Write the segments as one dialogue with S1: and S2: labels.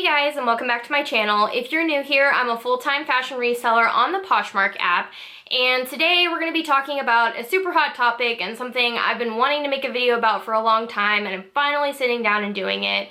S1: Hey guys, and welcome back to my channel. If you're new here, I'm a full-time fashion reseller on the Poshmark app, and today we're going to be talking about a super hot topic and something I've been wanting to make a video about for a long time, and I'm finally sitting down and doing it.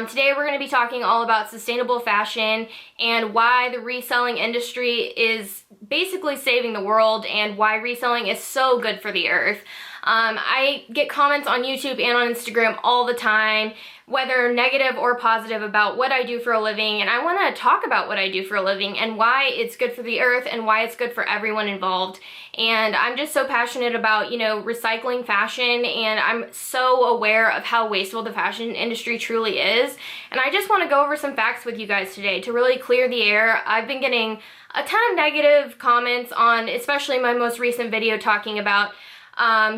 S1: Today we're going to be talking all about sustainable fashion and why the reselling industry is basically saving the world and why reselling is so good for the earth. I get comments on YouTube and on Instagram all the time, whether negative or positive, about what I do for a living, and I want to talk about what I do for a living and why it's good for the earth and why it's good for everyone involved. And I'm just so passionate about, recycling fashion, and I'm so aware of how wasteful the fashion industry truly is. And I just want to go over some facts with you guys today to really clear the air. I've been getting a ton of negative comments on, especially my most recent video talking about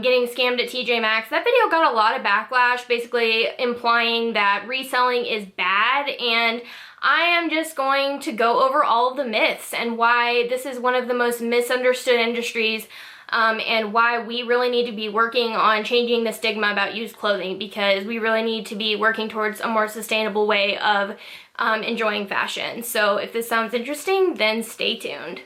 S1: getting scammed at TJ Maxx. That video got a lot of backlash, basically implying that reselling is bad, and I am just going to go over all of the myths and why this is one of the most misunderstood industries, and why we really need to be working on changing the stigma about used clothing, because we really need to be working towards a more sustainable way of enjoying fashion. So if this sounds interesting, then stay tuned.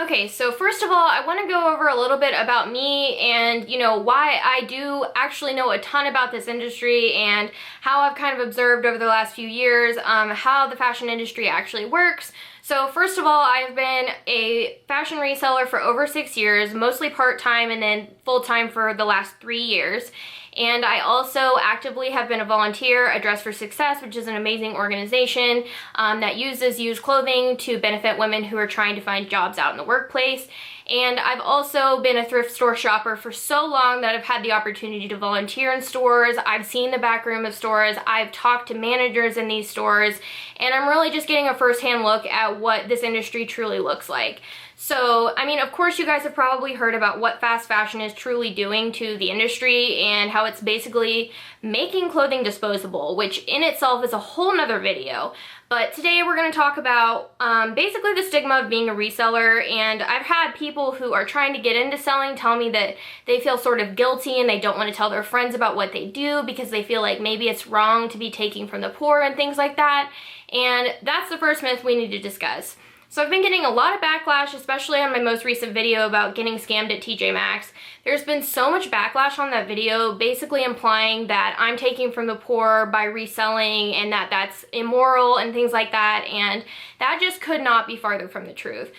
S1: Okay, so first of all, I want to go over a little bit about me and, why I do actually know a ton about this industry and how I've kind of observed over the last few years how the fashion industry actually works. So first of all, I've been a fashion reseller for over 6 years, mostly part-time and then full-time for the last 3 years. And I also actively have been a volunteer at Dress for Success, which is an amazing organization that uses used clothing to benefit women who are trying to find jobs out in the workplace. And I've also been a thrift store shopper for so long that I've had the opportunity to volunteer in stores. I've seen the back room of stores. I've talked to managers in these stores, and I'm really just getting a first-hand look at what this industry truly looks like. So, of course you guys have probably heard about what fast fashion is truly doing to the industry and how it's basically making clothing disposable, which in itself is a whole nother video. But today we're going to talk about basically the stigma of being a reseller, and I've had people who are trying to get into selling tell me that they feel sort of guilty and they don't want to tell their friends about what they do because they feel like maybe it's wrong to be taking from the poor and things like that. And that's the first myth we need to discuss. So I've been getting a lot of backlash, especially on my most recent video about getting scammed at TJ Maxx. There's been so much backlash on that video, basically implying that I'm taking from the poor by reselling and that that's immoral and things like that, and that just could not be farther from the truth.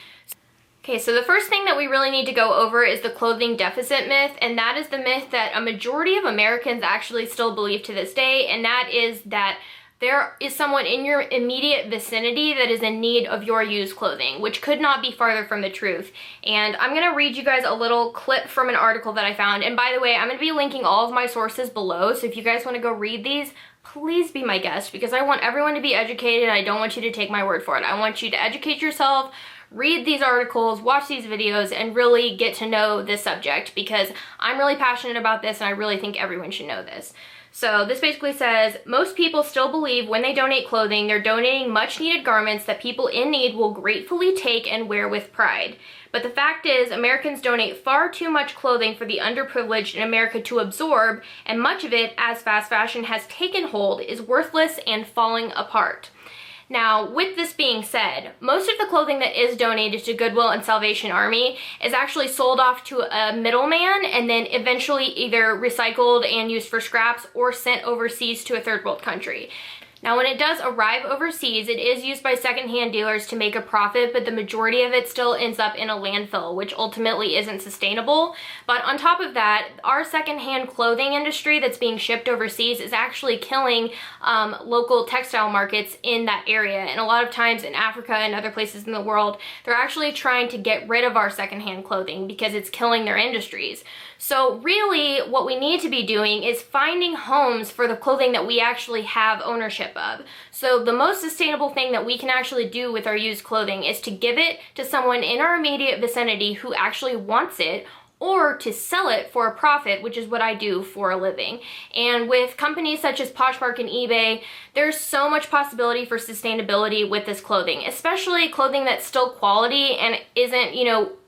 S1: Okay, so the first thing that we really need to go over is the clothing deficit myth, and that is the myth that a majority of Americans actually still believe to this day, and that is that there is someone in your immediate vicinity that is in need of your used clothing, which could not be farther from the truth. And I'm going to read you guys a little clip from an article that I found. And by the way, I'm going to be linking all of my sources below, so if you guys want to go read these, please be my guest, because I want everyone to be educated. I don't want you to take my word for it. I want you to educate yourself, read these articles, watch these videos, and really get to know this subject, because I'm really passionate about this and I really think everyone should know this. So this basically says, most people still believe when they donate clothing, they're donating much needed garments that people in need will gratefully take and wear with pride. But the fact is, Americans donate far too much clothing for the underprivileged in America to absorb, and much of it, as fast fashion has taken hold, is worthless and falling apart. Now, with this being said, most of the clothing that is donated to Goodwill and Salvation Army is actually sold off to a middleman and then eventually either recycled and used for scraps or sent overseas to a third world country. Now, when it does arrive overseas, it is used by secondhand dealers to make a profit, but the majority of it still ends up in a landfill, which ultimately isn't sustainable. But on top of that, our secondhand clothing industry that's being shipped overseas is actually killing local textile markets in that area. And a lot of times in Africa and other places in the world, they're actually trying to get rid of our secondhand clothing because it's killing their industries. So really, what we need to be doing is finding homes for the clothing that we actually have ownership of. So the most sustainable thing that we can actually do with our used clothing is to give it to someone in our immediate vicinity who actually wants it, or to sell it for a profit, which is what I do for a living. And with companies such as Poshmark and eBay, there's so much possibility for sustainability with this clothing, especially clothing that's still quality and isn't,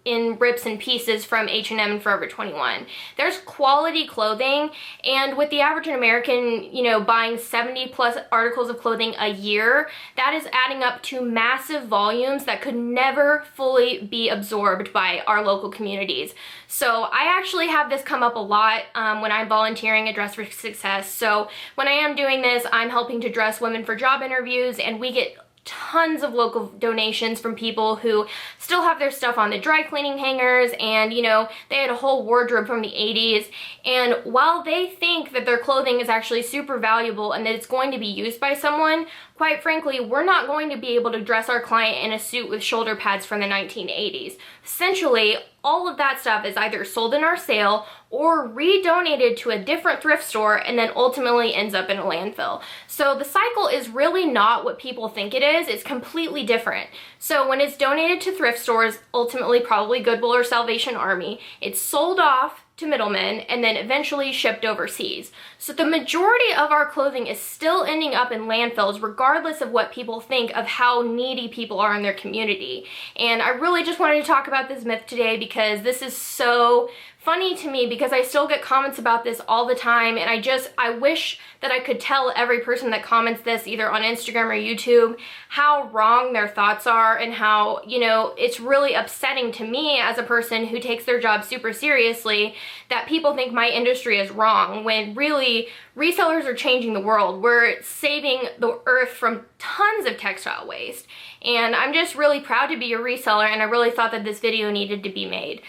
S1: in rips and pieces from H&M and Forever 21. There's quality clothing, and with the average American, you know, buying 70 plus articles of clothing a year, that is adding up to massive volumes that could never fully be absorbed by our local communities. So I actually have this come up a lot when I'm volunteering at Dress for Success. So when I am doing this, I'm helping to dress women for job interviews, and we get tons of local donations from people who still have their stuff on the dry cleaning hangers, and you know, they had a whole wardrobe from the 80s, and while they think that their clothing is actually super valuable and that it's going to be used by someone, quite frankly, we're not going to be able to dress our client in a suit with shoulder pads from the 1980s. Essentially, all of that stuff is either sold in our sale or redonated to a different thrift store and then ultimately ends up in a landfill. So the cycle is really not what people think it is. It's completely different. So when it's donated to thrift stores, ultimately probably Goodwill or Salvation Army, it's sold off to middlemen and then eventually shipped overseas. So the majority of our clothing is still ending up in landfills regardless of what people think of how needy people are in their community. And I really just wanted to talk about this myth today because this is so funny to me, because I still get comments about this all the time, and I wish that I could tell every person that comments this either on Instagram or YouTube how wrong their thoughts are, and how, you know, it's really upsetting to me as a person who takes their job super seriously that people think my industry is wrong, when really resellers are changing the world. We're saving the earth from tons of textile waste, and I'm just really proud to be a reseller, and I really thought that this video needed to be made.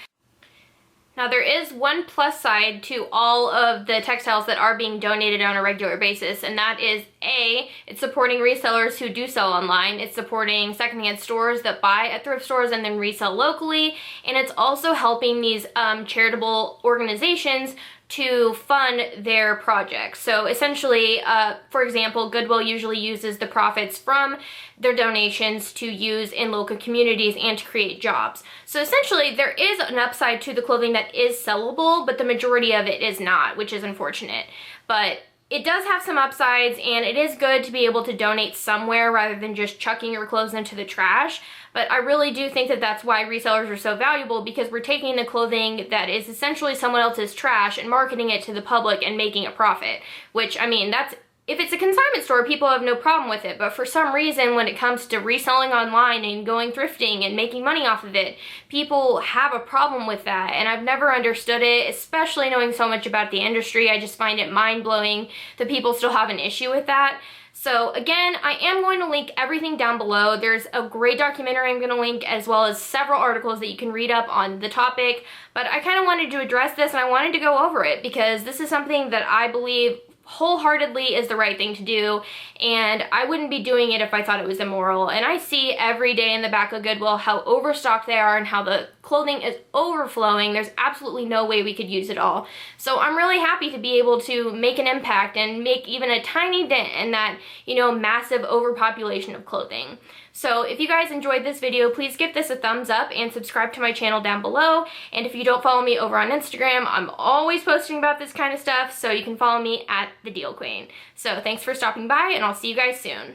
S1: Now, there is one plus side to all of the textiles that are being donated on a regular basis, and that is A, it's supporting resellers who do sell online, it's supporting secondhand stores that buy at thrift stores and then resell locally, and it's also helping these charitable organizations to fund their projects. So essentially, for example, Goodwill usually uses the profits from their donations to use in local communities and to create jobs. So essentially, there is an upside to the clothing that is sellable, but the majority of it is not, which is unfortunate. But it does have some upsides, and it is good to be able to donate somewhere rather than just chucking your clothes into the trash. But I really do think that that's why resellers are so valuable, because we're taking the clothing that is essentially someone else's trash and marketing it to the public and making a profit. Which, I mean, that's, if it's a consignment store, people have no problem with it, but for some reason, when it comes to reselling online and going thrifting and making money off of it, people have a problem with that, and I've never understood it, especially knowing so much about the industry. I just find it mind-blowing that people still have an issue with that. So again, I am going to link everything down below. There's a great documentary I'm going to link, as well as several articles that you can read up on the topic, but I kind of wanted to address this, and I wanted to go over it because this is something that I believe wholeheartedly is the right thing to do, and I wouldn't be doing it if I thought it was immoral. And I see every day in the back of Goodwill how overstocked they are and how the clothing is overflowing. There's absolutely no way we could use it all. So I'm really happy to be able to make an impact and make even a tiny dent in that, you know, massive overpopulation of clothing. So if you guys enjoyed this video, please give this a thumbs up and subscribe to my channel down below. And if you don't follow me over on Instagram, I'm always posting about this kind of stuff, so you can follow me at The Deal Queen. So thanks for stopping by, and I'll see you guys soon.